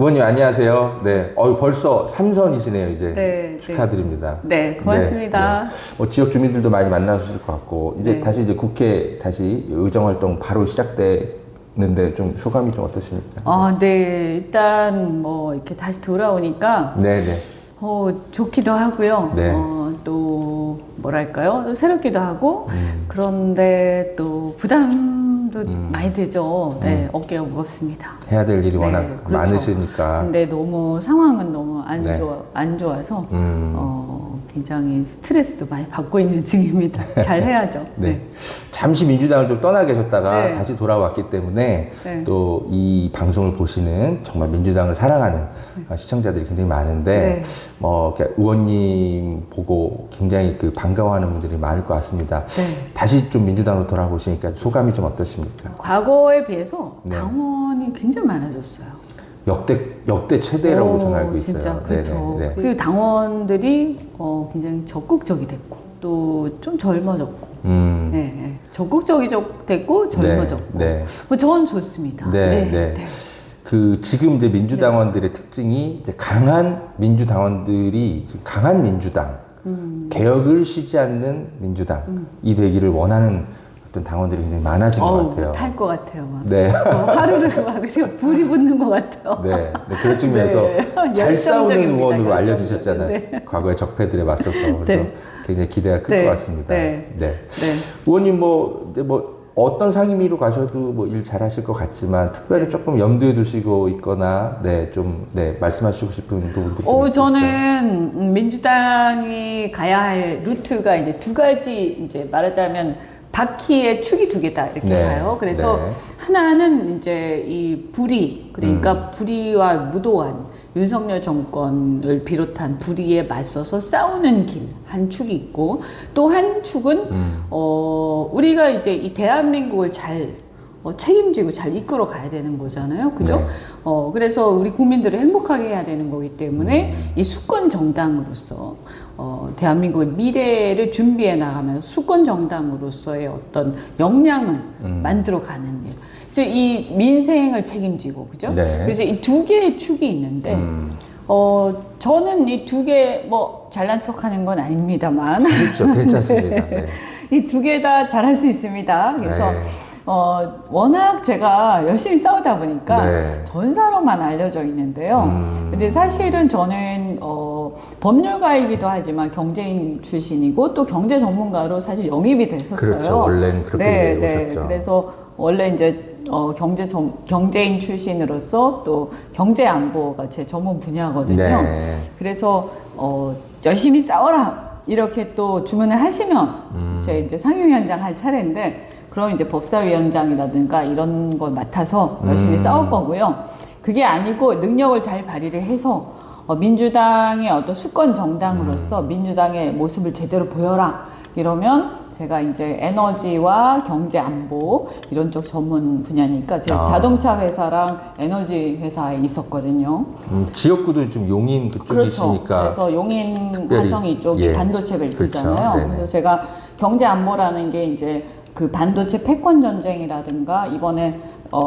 의원님 안녕하세요. 네, 벌써 3선이시네요 이제. 네, 축하드립니다. 네, 고맙습니다. 지역 주민들도 많이 만나셨을 것 같고 이제 네. 다시 이제 국회 다시 의정 활동 바로 시작되는데 좀 소감이 좀 어떠십니까? 네, 일단 뭐 이렇게 다시 돌아오니까 네네. 좋기도 하고요. 네. 또 뭐랄까요? 또 새롭기도 하고 그런데 또 부담도 많이 되죠. 네, 어깨가 무겁습니다. 해야 될 일이 네, 워낙 그렇죠. 많으시니까. 근데 너무 상황은 너무 네. 안 좋아서 굉장히 스트레스도 많이 받고 있는 중입니다. 잘 해야죠. 네. 잠시 민주당을 좀 떠나 계셨다가 네. 다시 돌아왔기 때문에 네. 또 이 방송을 보시는 정말 민주당을 사랑하는 시청자들이 굉장히 많은데 네. 이렇게 의원님 보고 굉장히 반가워하는 분들이 많을 것 같습니다. 네. 다시 좀 민주당으로 돌아보시니까 소감이 좀 어떠십니까? 과거에 비해서 네. 당원이 굉장히 많아졌어요. 역대 최대라고 저는 알고 있어요. 진짜 그렇죠. 네네. 네. 그리고 당원들이 굉장히 적극적이 됐고 또 좀 젊어졌고, 네. 적극적이 됐고 젊어졌고, 네. 전 좋습니다. 네. 지금 이제 민주당원들의 특징이 이제 강한 민주당원들이 지금 강한 민주당, 개혁을 쉬지 않는 민주당이 되기를 원하는 어떤 당원들이 굉장히 많아진 것 같아요. 탈 것 같아요. 막. 네. 하루를 막 불이 붙는 것 같아요. 네. 그런 측면에서 네. 잘 싸우는 열정적입니다. 의원으로 알려주셨잖아요. 네. 과거의 적폐들에 맞서서. 그래서 네. 굉장히 기대가 클 네. 것 같습니다. 네. 네. 네. 의원님 이제 어떤 상임위로 가셔도 일 잘하실 것 같지만 특별히 조금 염두에 두시고 있거나 말씀하시고 싶은 부분들이 좀 있으실까요? 저는 민주당이 가야 할 루트가 이제 두 가지, 이제 말하자면 바퀴의 축이 두 개다 이렇게 네. 봐요. 그래서 네. 하나는 이제 이 불의, 그러니까 불의와 무도한 윤석열 정권을 비롯한 불의에 맞서서 싸우는 길 한 축이 있고, 또 한 축은 우리가 이제 이 대한민국을 잘 책임지고 잘 이끌어 가야 되는 거잖아요. 그죠? 네. 그래서 우리 국민들을 행복하게 해야 되는 거기 때문에 이 수권 정당으로서 대한민국의 미래를 준비해 나가면서 수권 정당으로서의 어떤 역량을 만들어 가는 일. 이제 이 민생을 책임지고, 그죠? 네. 그래서 이 두 개의 축이 있는데, 저는 이 두 개, 잘난 척 하는 건 아닙니다만. 그렇죠. 괜찮습니다. 네. 이 두 개 다 잘할 수 있습니다. 그래서, 네. 워낙 제가 열심히 싸우다 보니까 네. 전사로만 알려져 있는데요. 근데 사실은 저는, 법률가이기도 하지만 경제인 출신이고 또 경제 전문가로 사실 영입이 됐었어요. 그렇죠. 원래는 그렇게 오셨죠. 그래서 원래 이제 경제인 출신으로서 또 경제 안보가 제 전문 분야거든요. 네. 그래서 열심히 싸워라 이렇게 또 주문을 하시면 제 이제 상임위원장 할 차례인데, 그럼 이제 법사위원장이라든가 이런 걸 맡아서 열심히 싸울 거고요. 그게 아니고 능력을 잘 발휘를 해서 민주당의 어떤 수권 정당으로서 민주당의 모습을 제대로 보여라. 이러면 제가 이제 에너지와 경제 안보 이런 쪽 전문 분야니까 제가 자동차 회사랑 에너지 회사에 있었거든요. 지역구도 좀 용인 그쪽이시니까. 그렇죠. 그래서 용인 특별히, 화성 이쪽이 예. 반도체 벨트잖아요. 그렇죠. 그래서 제가 경제 안보라는 게 이제 그 반도체 패권 전쟁이라든가 이번에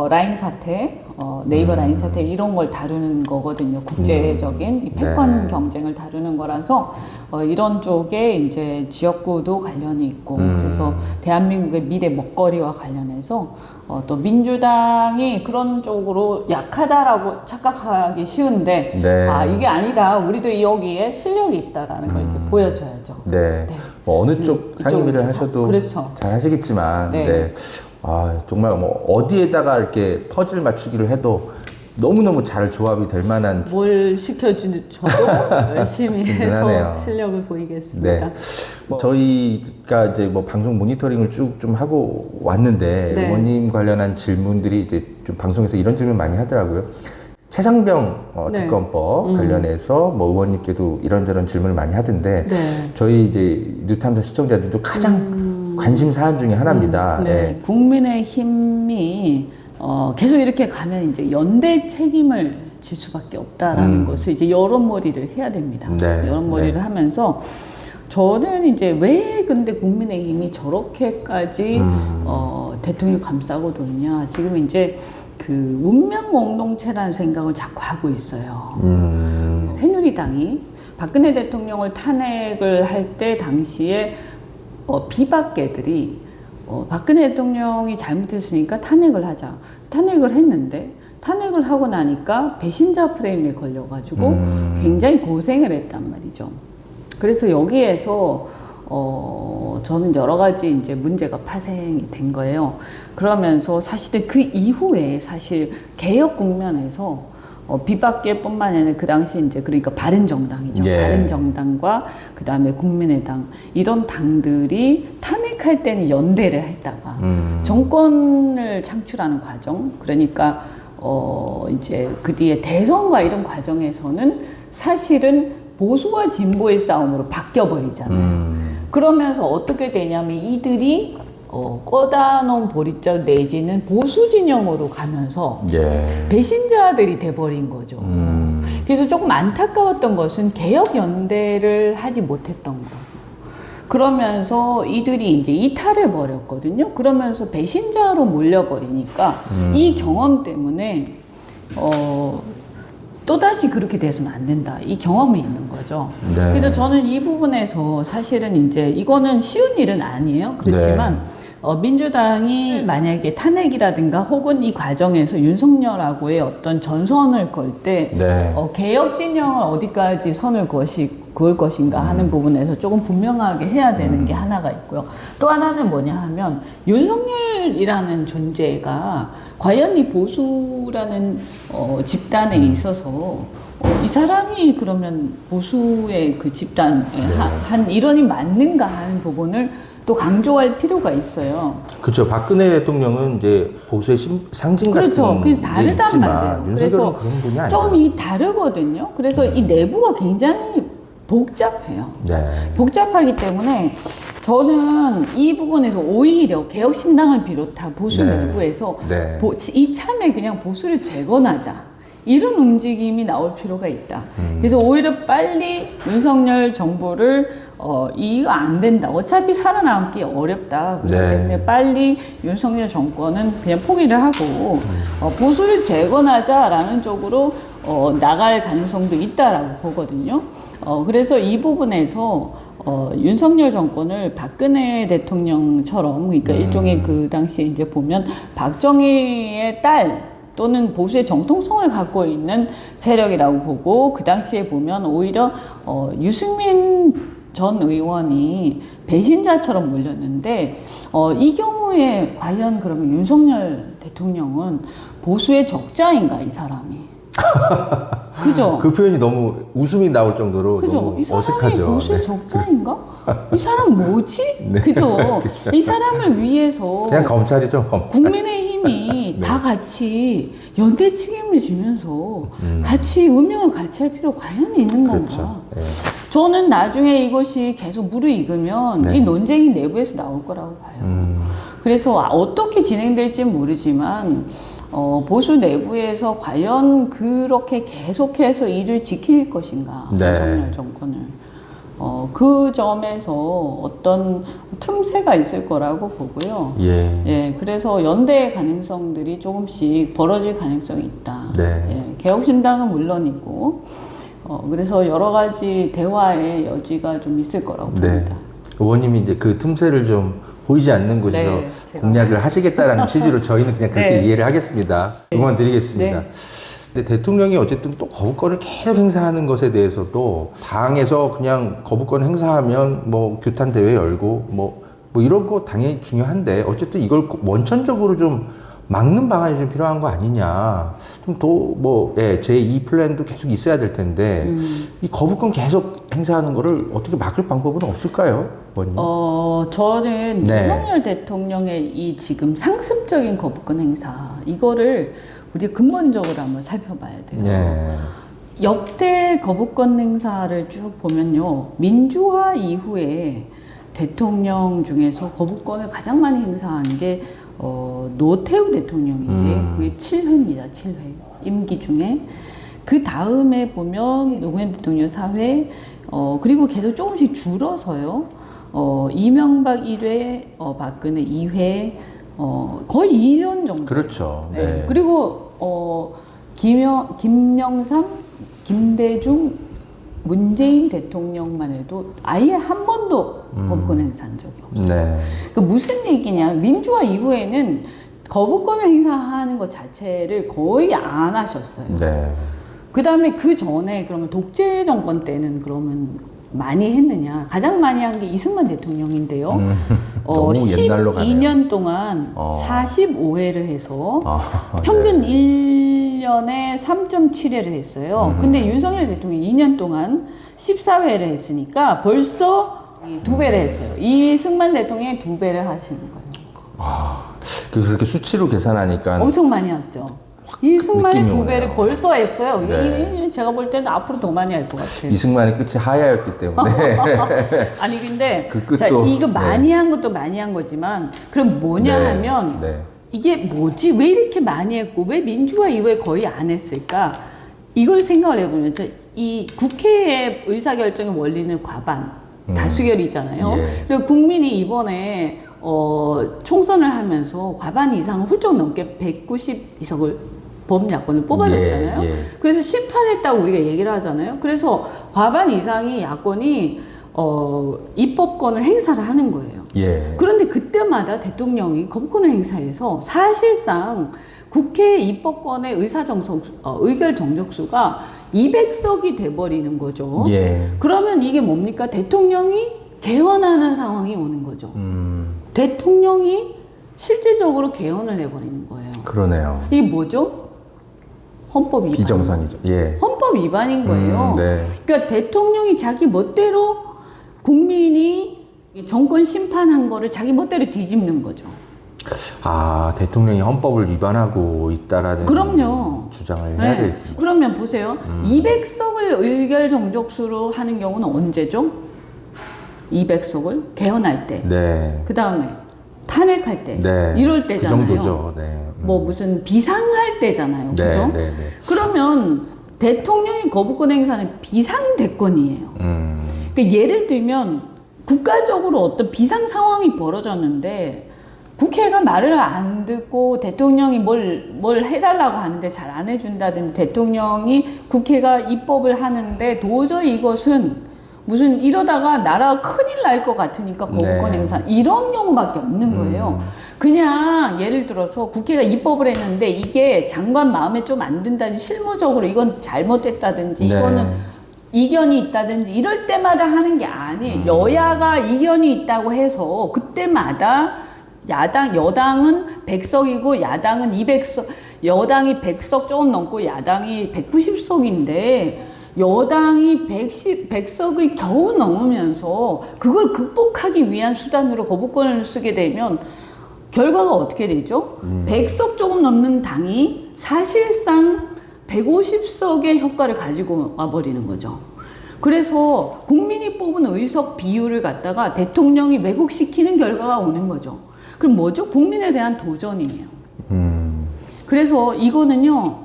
라인 사태, 네이버 라인 사태 이런 걸 다루는 거거든요. 국제적인 이 패권 네. 경쟁을 다루는 거라서 이런 쪽에 이제 지역구도 관련이 있고, 그래서 대한민국의 미래 먹거리와 관련해서 또 민주당이 그런 쪽으로 약하다라고 착각하기 쉬운데, 네. 이게 아니다. 우리도 여기에 실력이 있다라는 걸 이제 보여줘야죠. 네. 어느 쪽 상임위를 이쪽에서. 하셔도 그렇죠. 잘 하시겠지만, 네. 정말 어디에다가 이렇게 퍼즐 맞추기를 해도 너무너무 잘 조합이 될 만한. 뭘 시켜줘도 열심히 해서 든든하네요. 실력을 보이겠습니다. 네. 저희가 이제 방송 모니터링을 쭉 좀 하고 왔는데, 네. 의원님 관련한 질문들이 이제 좀 방송에서 이런 질문 많이 하더라고요. 최상병 네. 특검법 관련해서 의원님께도 이런저런 질문을 많이 하던데, 네. 저희 이제 뉴탐사 시청자들도 가장 관심 사안 중에 하나입니다. 네. 국민의힘이 계속 이렇게 가면 이제 연대 책임을 질 수밖에 없다라는 것을 이제 여론몰이를 해야 됩니다. 네. 여론몰이를 네. 하면서 저는 이제 왜 근데 국민의힘이 저렇게까지 대통령 감싸고 도느냐. 지금 이제 그 운명 공동체라는 생각을 자꾸 하고 있어요. 새누리당이 박근혜 대통령을 탄핵을 할 때 당시에 비박계들이 박근혜 대통령이 잘못했으니까 탄핵을 하자. 탄핵을 했는데 탄핵을 하고 나니까 배신자 프레임에 걸려가지고 굉장히 고생을 했단 말이죠. 그래서 여기에서 저는 여러 가지 이제 문제가 파생이 된 거예요. 그러면서 사실은 그 이후에 사실 개혁 국면에서 비박계뿐만 아니라 그 당시 이제 그러니까 바른정당이죠. 예. 바른정당과 그 다음에 국민의당 이런 당들이 탄핵할 때는 연대를 했다가 정권을 창출하는 과정 그러니까 이제 그 뒤에 대선과 이런 과정에서는 사실은 보수와 진보의 싸움으로 바뀌어버리잖아요. 그러면서 어떻게 되냐면 이들이 꽂아놓은 보릿자 내지는 보수 진영으로 가면서 예. 배신자들이 돼버린 거죠. 그래서 조금 안타까웠던 것은 개혁 연대를 하지 못했던 거. 그러면서 이들이 이제 이탈해 버렸거든요. 그러면서 배신자로 몰려버리니까 이 경험 때문에 또다시 그렇게 돼서는 안 된다. 이 경험이 있는 거죠. 네. 그래서 저는 이 부분에서 사실은 이제 이거는 쉬운 일은 아니에요. 그렇지만 민주당이 만약에 탄핵이라든가 혹은 이 과정에서 윤석열하고의 어떤 전선을 걸 때 개혁 진영을 어디까지 선을 그을 것인가 하는 부분에서 조금 분명하게 해야 되는 게 하나가 있고요. 또 하나는 뭐냐 하면 윤석열이라는 존재가 과연 이 보수라는 집단에 있어서 이 사람이 그러면 보수의 그 집단에 한 일원이 맞는가 하는 부분을 또 강조할 필요가 있어요. 그렇죠. 박근혜 대통령은 이제 보수의 상징 같은 그렇죠. 그게 다르단 있지만 말이에요. 윤석열은 그래서 그런 분이 아니죠. 좀 이 다르거든요. 그래서 이 내부가 굉장히 복잡해요. 네. 복잡하기 때문에 저는 이 부분에서 오히려 개혁신당을 비롯한 보수 내부에서 이참에 그냥 보수를 재건하자. 이런 움직임이 나올 필요가 있다. 그래서 오히려 빨리 윤석열 정부를 이거 안 된다. 어차피 살아남기 어렵다. 그렇기 때문에 빨리 윤석열 정권은 그냥 포기를 하고 보수를 재건하자라는 쪽으로 나갈 가능성도 있다라고 보거든요. 그래서 이 부분에서 윤석열 정권을 박근혜 대통령처럼 그러니까 일종의 그 당시에 이제 보면 박정희의 딸 또는 보수의 정통성을 갖고 있는 세력이라고 보고 그 당시에 보면 오히려 유승민 전 의원이 배신자처럼 몰렸는데 이 경우에 과연 그러면 윤석열 대통령은 보수의 적자인가 이 사람이 그죠? 그 표현이 너무 웃음이 나올 정도로 그죠? 너무 이 사람이 어색하죠. 보수의 적자인가? 이 사람 뭐지? 그죠? 이 사람을 위해서 그냥 검찰이죠, 검찰. 국민의힘이 다 같이 연대 책임을 지면서 같이 운명을 같이 할 필요 과연 있는 건가? 저는 나중에 이것이 계속 무르익으면 이 논쟁이 내부에서 나올 거라고 봐요. 그래서 어떻게 진행될지 모르지만 보수 내부에서 과연 그렇게 계속해서 이를 지킬 것인가 윤석열 정권을 그 점에서 어떤 틈새가 있을 거라고 보고요. 그래서 연대의 가능성들이 조금씩 벌어질 가능성이 있다. 개혁신당은 물론이고 그래서 여러 가지 대화의 여지가 좀 있을 거라고 봅니다. 의원님이 이제 그 틈새를 좀 보이지 않는 곳에서 공략을 하시겠다라는 취지로 저희는 그냥 그렇게 이해를 하겠습니다. 응원 드리겠습니다. 근데 대통령이 어쨌든 또 거부권을 계속 행사하는 것에 대해서도 당에서 그냥 거부권 행사하면 뭐 규탄 대회 열고 뭐 이런 거 당연히 중요한데 어쨌든 이걸 원천적으로 좀 막는 방안이 좀 필요한 거 아니냐. 좀 더 제2 플랜도 계속 있어야 될 텐데 이 거부권 계속 행사하는 거를 어떻게 막을 방법은 없을까요? 의원님? 저는 윤석열 대통령의 이 지금 상습적인 거부권 행사 이거를 우리가 근본적으로 한번 살펴봐야 돼요. 역대 거부권 행사를 쭉 보면요. 민주화 이후에 대통령 중에서 거부권을 가장 많이 행사한 게 노태우 대통령인데 그게 7회입니다. 7회. 임기 중에. 그 다음에 보면 노무현 대통령 4회, 그리고 계속 조금씩 줄어서요. 이명박 1회, 박근혜 2회, 거의 2년 정도. 그렇죠. 네. 네. 그리고 김영삼, 김대중, 문재인 대통령만 해도 아예 한 번도 거부권 행사한 적이 없어요. 네. 그 무슨 얘기냐? 민주화 이후에는 거부권을 행사하는 것 자체를 거의 안 하셨어요. 네. 그 다음에 그 전에 그러면 독재 정권 때는 그러면 많이 했느냐? 가장 많이 한 게 이승만 대통령인데요. 너무 옛날로 가네요. 12년 동안 45회를 해서 네. 평균 1년에 3.7회를 했어요. 근데 윤석열 대통령이 2년 동안 14회를 했으니까 벌써 2배를 했어요. 이승만 대통령이 2배를 하시는 거예요. 그렇게 수치로 계산하니까 엄청 많이 했죠. 이승만의 느낌이 2배를 오네요. 벌써 했어요. 네. 제가 볼 때는 앞으로 더 많이 할 것 같아요. 이승만의 끝이 하야였기 때문에 아니 근데 그 끝도, 자, 이거 네. 많이 한 것도 많이 한 거지만 그럼 뭐냐 네. 하면 네. 이게 뭐지? 왜 이렇게 많이 했고 왜 민주화 이후에 거의 안 했을까? 이걸 생각을 해보면 이 국회의 의사결정의 원리는 과반, 다수결이잖아요. 예. 그리고 국민이 이번에 총선을 하면서 과반 이상을 훌쩍 넘게 192석을 범야권을 뽑아줬잖아요. 예, 예. 그래서 심판했다고 우리가 얘기를 하잖아요. 그래서 과반 이상의 야권이 입법권을 행사를 하는 거예요. 예. 그런데 그때마다 대통령이 거부권을 행사해서 사실상 국회 입법권의 의결 정족수가 200석이 돼버리는 거죠. 예. 그러면 이게 뭡니까? 대통령이 개헌하는 상황이 오는 거죠. 대통령이 실질적으로 개헌을 해버리는 거예요. 그러네요. 이게 뭐죠? 헌법 위반. 비정상이죠. 예. 헌법 위반인 거예요. 네. 그러니까 대통령이 자기 멋대로 국민이 정권 심판한 거를 자기 멋대로 뒤집는 거죠. 대통령이 헌법을 위반하고 있다라는 그럼요. 주장을 해야 될. 그러면 보세요. 200석을 의결 정족수로 하는 경우는 언제죠? 200석을 개헌할 때. 네. 그 다음에 탄핵할 때. 네. 이럴 때잖아요. 그 정도죠. 네. 뭐 무슨 비상할 때잖아요. 네, 그죠? 네, 네. 그러면 대통령의 거부권 행사는 비상대권이에요. 그러니까 예를 들면 국가적으로 어떤 비상 상황이 벌어졌는데 국회가 말을 안 듣고 대통령이 뭘 해달라고 하는데 잘 안 해준다든지 대통령이 국회가 입법을 하는데 도저히 이것은 무슨 이러다가 나라가 큰일 날 것 같으니까 거부권 네. 행사 이런 경우밖에 없는 거예요. 그냥 예를 들어서 국회가 입법을 했는데 이게 장관 마음에 좀 안 든다든지 실무적으로 이건 잘못됐다든지 네. 이거는 이견이 있다든지 이럴 때마다 하는 게 아니에요. 여야가 이견이 있다고 해서 그때마다 여당은 100석이고 야당은 200석, 여당이 100석 조금 넘고 야당이 190석인데 여당이 100석을 겨우 넘으면서 그걸 극복하기 위한 수단으로 거부권을 쓰게 되면 결과가 어떻게 되죠? 100석 조금 넘는 당이 사실상 150석의 효과를 가지고 와버리는 거죠. 그래서 국민이 뽑은 의석 비율을 갖다가 대통령이 왜곡시키는 결과가 오는 거죠. 그럼 뭐죠? 국민에 대한 도전이에요. 그래서 이거는요,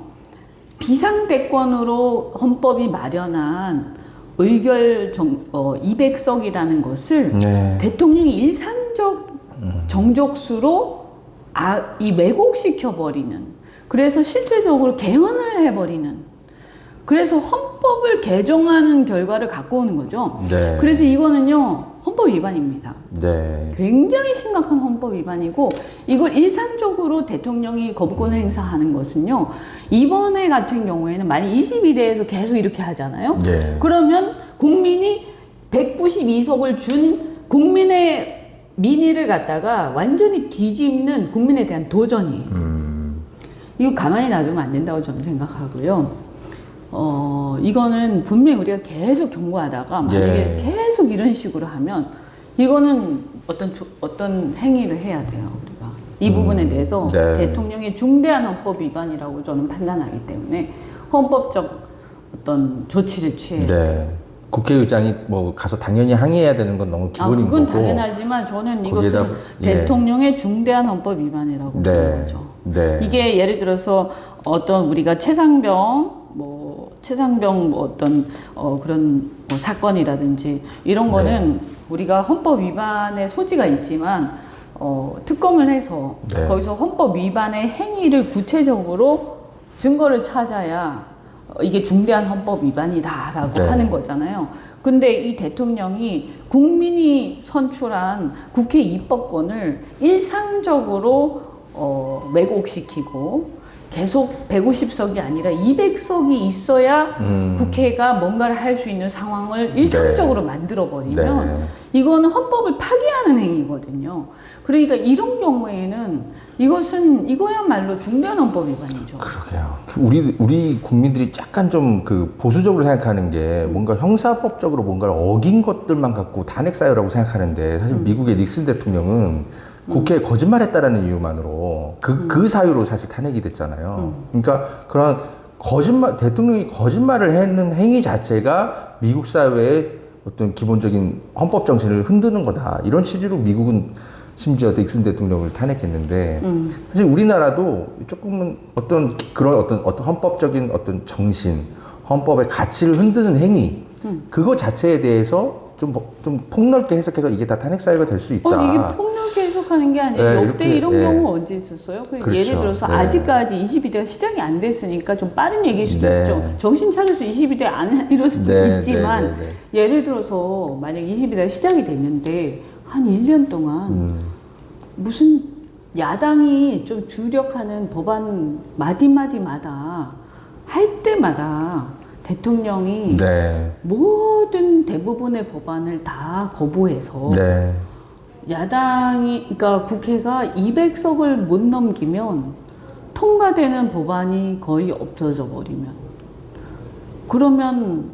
비상대권으로 헌법이 마련한 의결 200석이라는 것을 네. 대통령이 일상적 정족수로 이 왜곡시켜버리는, 그래서 실질적으로 개헌을 해버리는, 그래서 헌법을 개정하는 결과를 갖고 오는 거죠. 네. 그래서 이거는요, 헌법 위반입니다. 네. 굉장히 심각한 헌법 위반이고, 이걸 일상적으로 대통령이 거부권을 행사하는 것은요, 이번에 같은 경우에는 만약 22대에서 계속 이렇게 하잖아요. 예. 그러면 국민이 192석을 준 국민의 민의를 갖다가 완전히 뒤집는 국민에 대한 도전이에요. 이거 가만히 놔두면 안 된다고 저는 생각하고요. 이거는 분명히 우리가 계속 경고하다가 만약에 예. 계속 이런 식으로 하면 이거는 어떤 행위를 해야 돼요, 우리가. 이 부분에 대해서 네. 대통령의 중대한 헌법 위반이라고 저는 판단하기 때문에 헌법적 어떤 조치를 취해야 돼요. 네. 국회의장이 뭐 가서 당연히 항의해야 되는 건 너무 기본인 그건 거고. 당연하지만 저는 이것은 거기에다- 예. 대통령의 중대한 헌법 위반이라고 네. 보는 거죠. 네. 이게 예를 들어서 어떤 우리가 최상병, 뭐 최상병 뭐 어떤 그런 뭐 사건이라든지 이런 거는 우리가 헌법 위반의 소지가 있지만 특검을 해서 네. 거기서 헌법 위반의 행위를 구체적으로 증거를 찾아야 이게 중대한 헌법 위반이다라고 네. 하는 거잖아요. 근데 이 대통령이 국민이 선출한 국회 입법권을 일상적으로 왜곡시키고 계속 150석이 아니라 200석이 있어야 국회가 뭔가를 할 수 있는 상황을 일상적으로 만들어버리면 네. 이거는 헌법을 파기하는 행위거든요. 그러니까 이런 경우에는 이거야말로 중대한 헌법 위반이죠. 그러게요. 우리 국민들이 약간 좀 그 보수적으로 생각하는 게 뭔가 형사법적으로 뭔가를 어긴 것들만 갖고 탄핵 사유라고 생각하는데 사실 미국의 닉슨 대통령은 국회에 거짓말했다라는 이유만으로 그 사유로 사실 탄핵이 됐잖아요. 그러니까 그런 대통령이 거짓말을 했는 행위 자체가 미국 사회의 어떤 기본적인 헌법 정신을 흔드는 거다. 이런 취지로 미국은 심지어 닉슨 대통령을 탄핵했는데 사실 우리나라도 조금은 그런 헌법적인 어떤 정신, 헌법의 가치를 흔드는 행위, 그거 자체에 대해서 좀 폭넓게 해석해서 이게 다 탄핵 사유가 될 수 있다. 이게 폭넓게 해석하는 게 아니라 네, 역대 이렇게, 이런 네. 경우가 언제 있었어요? 그렇죠. 예를 들어서 네. 아직까지 22대가 시작이 안 됐으니까 좀 빠른 얘기일 수도 네. 있죠. 정신 차려서 22대 안 이럴 수도 네, 있지만 네, 네, 네. 예를 들어서 만약 22대가 시작이 됐는데 한 1년 동안 무슨 야당이 좀 주력하는 법안 마디마디마다 할 때마다 대통령이 네. 모든 대부분의 법안을 다 거부해서 네. 그러니까 국회가 200석을 못 넘기면 통과되는 법안이 거의 없어져 버리면 그럼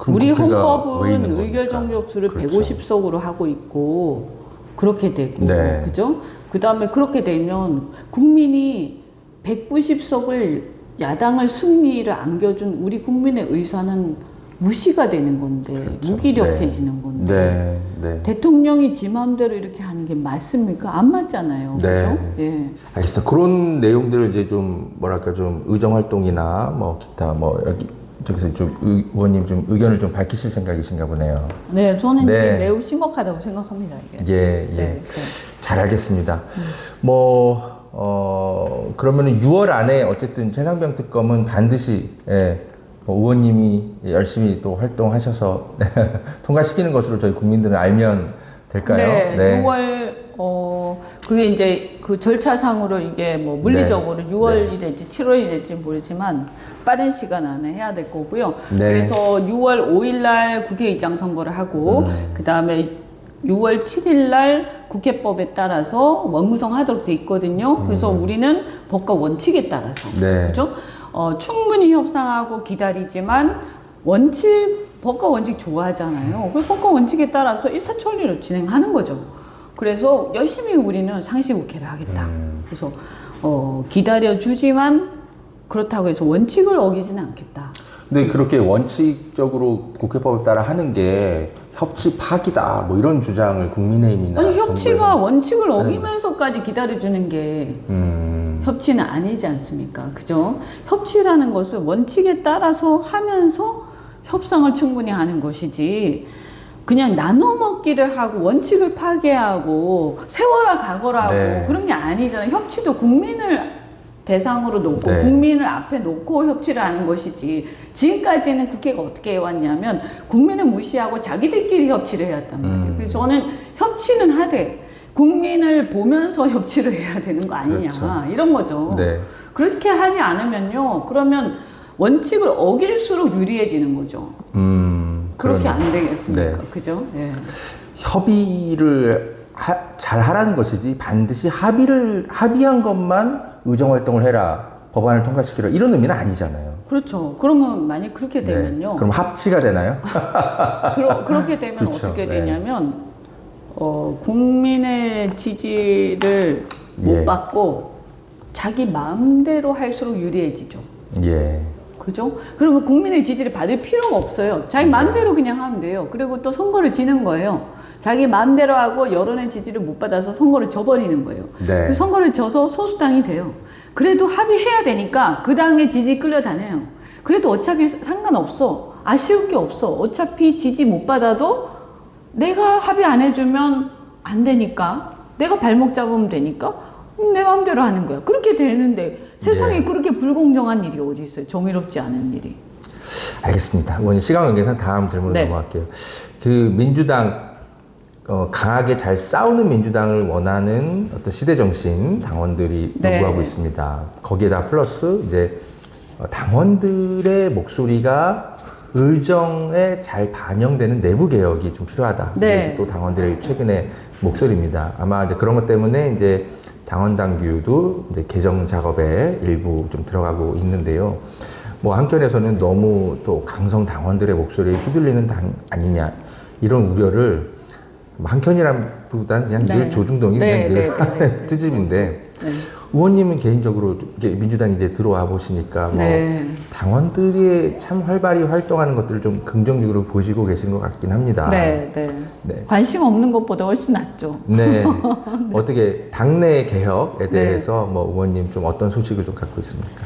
우리 국회가 왜 헌법은 있는 겁니까? 의결 정족수를 그렇죠. 150석으로 하고 있고 그렇게 되고 네. 그죠? 그다음에 그렇게 되면 국민이 190석을 야당을 승리를 안겨준 우리 국민의 의사는 무시가 되는 건데 그렇죠. 무기력해지는 건데 네. 네. 대통령이 지 마음대로 이렇게 하는 게 맞습니까? 안 맞잖아요. 네. 그렇죠? 예. 알겠습니다. 그런 내용들을 이제 좀 뭐랄까 좀 의정 활동이나 뭐 기타 뭐 여기 저기서 좀 의원님 좀 의견을 좀 밝히실 생각이신가 보네요. 네, 저는 네. 이게 매우 심각하다고 생각합니다. 이게. 예, 예. 네. 잘 알겠습니다. 그러면은 6월 안에 어쨌든 최상병 특검은 반드시, 의원님이 열심히 또 활동하셔서 통과시키는 것으로 저희 국민들은 알면 될까요? 네, 6월, 그게 이제 그 절차상으로 이게 뭐 물리적으로 6월이 될지 7월이 될지 모르지만 빠른 시간 안에 해야 될 거고요. 네. 그래서 6월 5일 날 국회의장 선거를 하고, 그 다음에 6월 7일 날 국회법에 따라서 원구성하도록 돼 있거든요. 그래서 우리는 법과 원칙에 따라서 네. 그렇죠? 충분히 협상하고 기다리지만 법과 원칙 좋아하잖아요. 그 법과 원칙에 따라서 일사천리로 진행하는 거죠. 그래서 열심히 우리는 상시국회를 하겠다. 그래서 기다려주지만 그렇다고 해서 원칙을 어기지는 않겠다. 근데 그렇게 원칙적으로 국회법에 따라 하는 게 협치 파기다 뭐 이런 주장을 국민의힘이나 아니 협치가 정부에서 원칙을 어기면서까지 기다려주는 게 협치는 아니지 않습니까? 그죠? 협치라는 것은 원칙에 따라서 하면서 협상을 충분히 하는 것이지 그냥 나눠 먹기를 하고 원칙을 파괴하고 세워라 가거라 하고 네. 그런 게 아니잖아요. 협치도 국민을 대상으로 놓고 네. 국민을 앞에 놓고 협치를 하는 것이지 지금까지는 국회가 어떻게 해왔냐면 국민을 무시하고 자기들끼리 협치를 해왔단 말이에요. 그래서 저는 협치는 하되 국민을 보면서 협치를 해야 되는 거 아니냐 그렇죠. 이런 거죠. 네. 그렇게 하지 않으면요 그러면 원칙을 어길수록 유리해지는 거죠. 그렇게 그러네요. 안 되겠습니까? 네. 그죠? 예. 협의를 잘 하라는 것이지 반드시 합의한 것만 의정 활동을 해라 법안을 통과시키라 이런 의미는 아니잖아요. 그렇죠. 그러면 만약 그렇게 네. 되면요. 그럼 합치가 되나요? 그렇게 되면 그렇죠. 어떻게 네. 되냐면 국민의 지지를 못 예. 받고 자기 마음대로 할수록 유리해지죠. 예. 그죠? 그러면 국민의 지지를 받을 필요가 없어요. 자기 마음대로 그냥 하면 돼요. 그리고 또 선거를 지는 거예요. 자기 마음대로 하고 여론의 지지를 못 받아서 선거를 져버리는 거예요. 네. 그 선거를 져서 소수당이 돼요. 그래도 합의해야 되니까 그 당의 지지 끌려다녀요. 그래도 어차피 상관없어. 아쉬울 게 없어. 어차피 지지 못 받아도 내가 합의 안 해주면 안 되니까. 내가 발목 잡으면 되니까 내 마음대로 하는 거야. 그렇게 되는데 세상에 네. 그렇게 불공정한 일이 어디 있어요? 정의롭지 않은 일이. 알겠습니다. 의원님 시간 관계상 다음 질문으로 네. 넘어갈게요. 그 민주당 강하게 잘 싸우는 민주당을 원하는 어떤 시대 정신 당원들이 네. 요구하고 있습니다. 거기에다 플러스 이제 당원들의 목소리가 의정에 잘 반영되는 내부 개혁이 좀 필요하다. 네. 이게 또 당원들의 최근의 목소리입니다. 아마 이제 그런 것 때문에 이제 당원 당규도 이제 개정 작업에 일부 좀 들어가고 있는데요. 뭐 한편에서는 너무 또 강성 당원들의 목소리에 휘둘리는 당 아니냐 이런 우려를 한편이라보단 그냥 네. 늘 조중동이 네, 그냥 늘 네, 네, 네. 트집인데 네. 의원님은 개인적으로 이제 민주당 이제 들어와 보시니까 뭐 네. 당원들이 참 활발히 활동하는 것들을 좀 긍정적으로 보시고 계신 것 같긴 합니다. 네, 네. 네. 관심 없는 것보다 훨씬 낫죠. 네. 어떻게 당내 개혁에 네. 대해서 뭐 의원님 좀 어떤 소식을 좀 갖고 있습니까?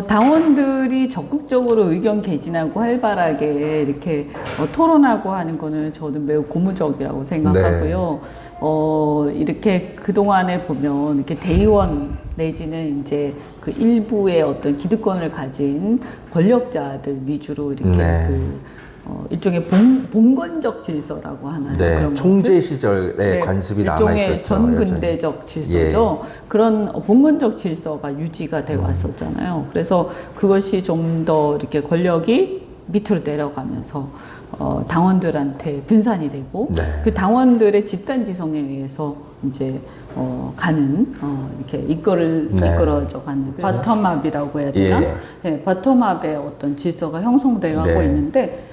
당원들이 적극적으로 의견 개진하고 활발하게 이렇게 토론하고 하는 거는 저는 매우 고무적이라고 생각하고요. 이렇게 그동안에 보면 이렇게 대의원 내지는 이제 그 일부의 어떤 기득권을 가진 권력자들 위주로 이렇게 네. 일종의 봉건적 질서라고 하나요? 네. 그런 총재 것을? 시절의 관습이 남아 일종의 있었죠. 전근대적 질서죠. 그런 봉건적 질서가 유지가 돼 왔었잖아요. 그래서 그것이 좀 더 이렇게 권력이 밑으로 내려가면서 당원들한테 분산이 되고 네. 그 당원들의 집단 지성에 의해서 이제 가는 이렇게 네. 이끌어져 가는 바텀업이라고 해야 되나? 예. 네, 바텀업의 어떤 질서가 형성되어 가고 네. 있는데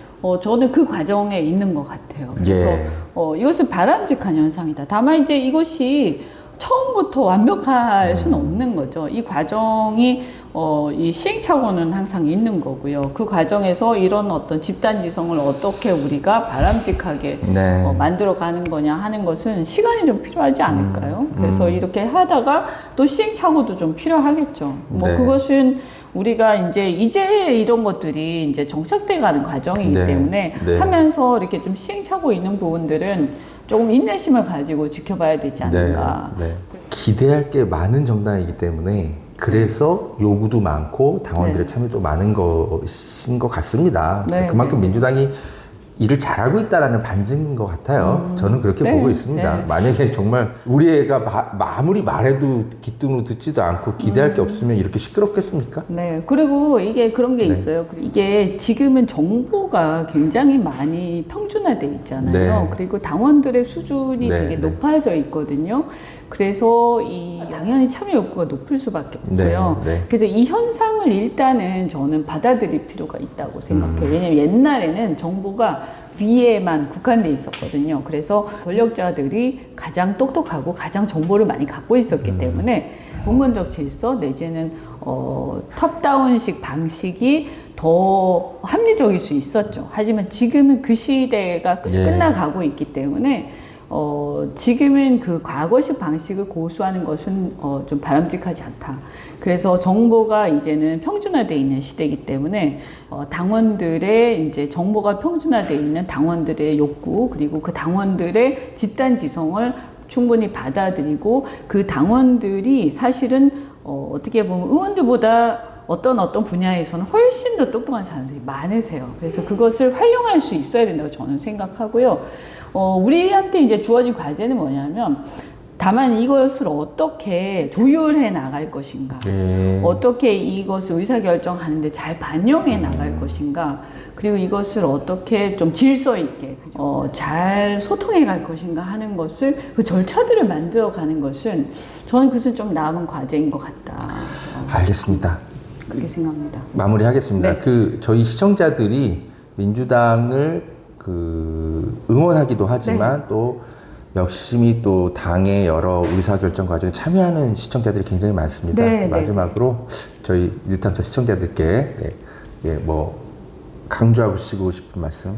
저는 그 과정에 있는 것 같아요. 그래서 예. 이것은 바람직한 현상이다. 다만 이제 이것이 처음부터 완벽할 수는 없는 거죠. 이 과정이 이 시행착오는 항상 있는 거고요. 그 과정에서 이런 어떤 집단지성을 어떻게 우리가 바람직하게 네. 만들어가는 거냐 하는 것은 시간이 좀 필요하지 않을까요? 그래서 이렇게 하다가 또 시행착오도 좀 필요하겠죠. 뭐 네. 그것은 우리가 이제 이런 것들이 이제 정착돼가는 과정이기 네. 때문에 네. 하면서 이렇게 좀 시행착오 있는 부분들은 조금 인내심을 가지고 지켜봐야 되지 않을까. 네. 기대할 게 많은 정당이기 때문에 그래서 요구도 많고 당원들의 네. 참여도 많은 것인 것 같습니다. 네, 그만큼 네. 민주당이 일을 잘하고 있다라는 반증인 것 같아요. 저는 그렇게 네, 보고 있습니다. 네. 만약에 정말 우리 애가 아무리 말해도 귀등으로 듣지도 않고 기대할 게 없으면 이렇게 시끄럽겠습니까? 네. 그리고 이게 그런 게 네. 있어요. 이게 지금은 정보가 굉장히 많이 평준화돼 있잖아요. 네. 그리고 당원들의 수준이 네, 되게 네. 높아져 있거든요. 그래서 당연히 참여 욕구가 높을 수밖에 없고요. 네, 네. 그래서 이 현상을 일단은 저는 받아들일 필요가 있다고 생각해요. 왜냐면 옛날에는 정보가 위에만 국한돼 있었거든요. 그래서 권력자들이 가장 똑똑하고 가장 정보를 많이 갖고 있었기 때문에 봉건적 질서 내지는 탑다운식 방식이 더 합리적일 수 있었죠. 하지만 지금은 그 시대가 예. 끝나가고 있기 때문에 지금은 그 과거식 방식을 고수하는 것은 좀 바람직하지 않다. 그래서 정보가 이제는 평준화되어 있는 시대이기 때문에 당원들의 이제 정보가 평준화되어 있는 당원들의 욕구 그리고 그 당원들의 집단 지성을 충분히 받아들이고 그 당원들이 사실은 어떻게 보면 의원들보다 어떤 분야에서는 훨씬 더 똑똑한 사람들이 많으세요. 그래서 그것을 활용할 수 있어야 된다고 저는 생각하고요. 우리한테 이제 주어진 과제는 뭐냐면 다만 이것을 어떻게 조율해 나갈 것인가, 어떻게 이것을 의사결정하는데 잘 반영해 나갈 것인가, 그리고 이것을 어떻게 좀 질서 있게 잘 소통해 갈 것인가 하는 것을 그 절차들을 만들어 가는 것은 저는 그것은 좀 남은 과제인 것 같다. 알겠습니다. 그렇게 생각합니다. 마무리하겠습니다. 네. 저희 시청자들이 민주당을 응원하기도 하지만 네. 또 열심히 또 당의 여러 의사결정 과정에 참여하는 시청자들이 굉장히 많습니다. 네, 마지막으로 저희 뉴탐사 시청자들께 뭐 강조하고 싶은 말씀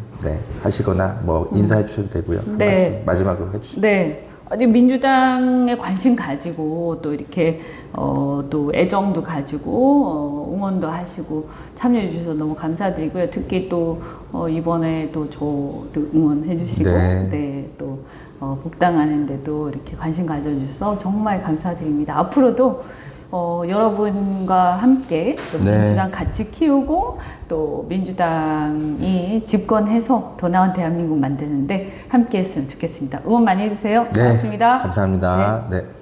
하시거나 뭐 인사해 주셔도 되고요. 그 네. 말씀 마지막으로 해주시죠. 네. 민주당에 관심 가지고 또 이렇게 또 애정도 가지고 응원도 하시고 참여해 주셔서 너무 감사드리고요. 특히 또 이번에 또 저도 응원해 주시고 네. 네, 또 복당하는데도 이렇게 관심 가져주셔서 정말 감사드립니다. 앞으로도 여러분과 함께 또 네. 민주당 같이 키우고 또 민주당이 집권해서 더 나은 대한민국 만드는데 함께 했으면 좋겠습니다. 응원 많이 해주세요. 네. 고맙습니다. 감사합니다. 네.